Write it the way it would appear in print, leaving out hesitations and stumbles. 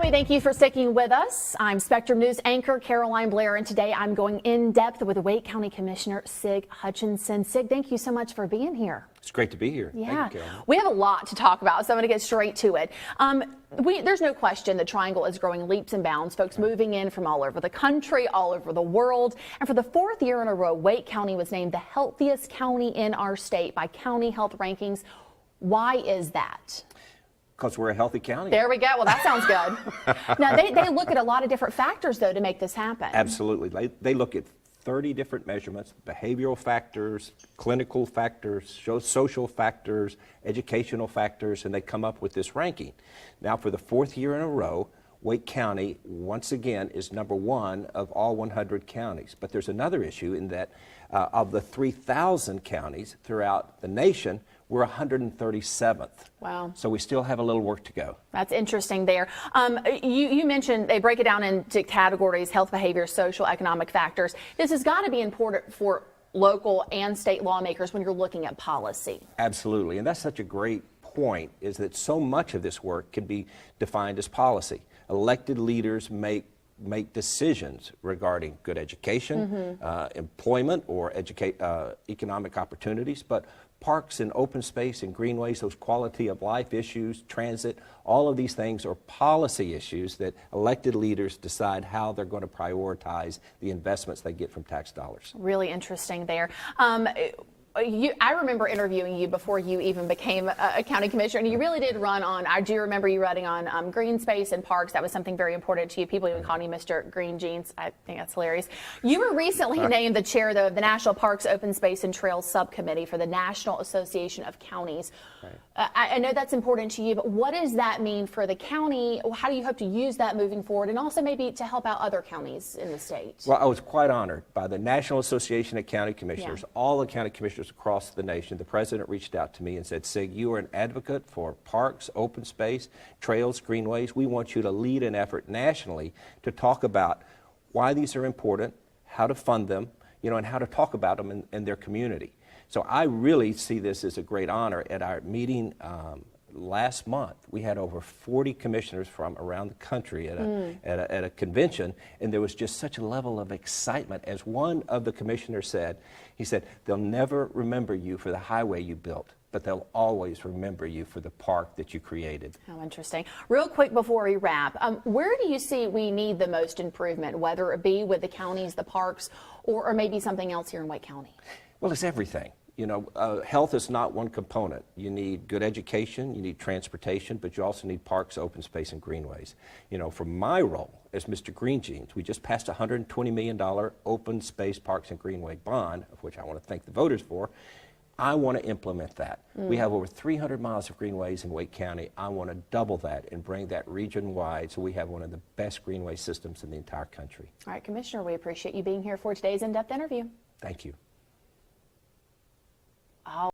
Hey, thank you for sticking with us. I'm Spectrum News anchor Caroline Blair, and today I'm going in depth with Wake County Commissioner Sig Hutchinson. Sig, thank you so much for being here. It's great to be here. Yeah, Thank you, Caroline. we have a lot to talk about, so I'm going to get straight to it. There's no question the Triangle is growing leaps and bounds. Folks moving in from all over the country, all over the world. And for the fourth year in a row, Wake County was named the healthiest county in our state by County Health Rankings. Why is that? Because we're a healthy county. There we go. Well, that sounds good. Now, they look at a lot of different factors, though, to make this happen. Absolutely. They look at 30 different measurements: behavioral factors, clinical factors, social factors, educational factors, and they come up with this ranking. Now, for the fourth year in a row, Wake County, once again, is #1 of all 100 counties. But there's another issue in that of the 3,000 counties throughout the nation, we're 137th. Wow. So we still have a little work to go. That's interesting there. You mentioned they break it down into categories: health, behavior, social, economic factors. This has got to be important for local and state lawmakers when you're looking at policy. Absolutely. And that's such a great point, is that so much of this work can be defined as policy. Elected leaders make decisions regarding good education, employment, or economic opportunities, but parks and open space and greenways, those quality of life issues, transit, all of these things are policy issues that elected leaders decide how they're going to prioritize the investments they get from tax dollars. Really interesting there. I remember interviewing you before you even became a county commissioner, and you really did run on, I do remember you running on green space and parks. That was something very important to you. People even called you Mr. Green Jeans. I think that's hilarious. You were recently named the chair, though, of the National Parks, Open Space, and Trails Subcommittee for the National Association of Counties. Right. I know that's important to you, but what does that mean for the county? How do you hope to use that moving forward, and also maybe to help out other counties in the state? Well, I was quite honored by the National Association of County Commissioners, all the county commissioners across the nation. The president reached out to me and said, Sig, you are an advocate for parks, open space, trails, greenways. We want you to lead an effort nationally to talk about why these are important, how to fund them, and how to talk about them in their community. So I really see this as a great honor. At our meeting last month, we had over 40 commissioners from around the country at a convention, and there was just such a level of excitement. As one of the commissioners said, he said, they'll never remember you for the highway you built, but they'll always remember you for the park that you created. How interesting. Real quick before we wrap, where do you see we need the most improvement, whether it be with the counties, the parks, or maybe something else here in Wake County? Well, it's everything. Health is not one component. You need good education, you need transportation, but you also need parks, open space, and greenways. For my role as Mr. Green Jeans, we just passed a $120 million open space, parks, and greenway bond, of which I want to thank the voters for. I want to implement that. We have over 300 miles of greenways in Wake County. I want to double that and bring that region-wide so we have one of the best greenway systems in the entire country. All right, Commissioner, we appreciate you being here for today's in-depth interview. Thank you.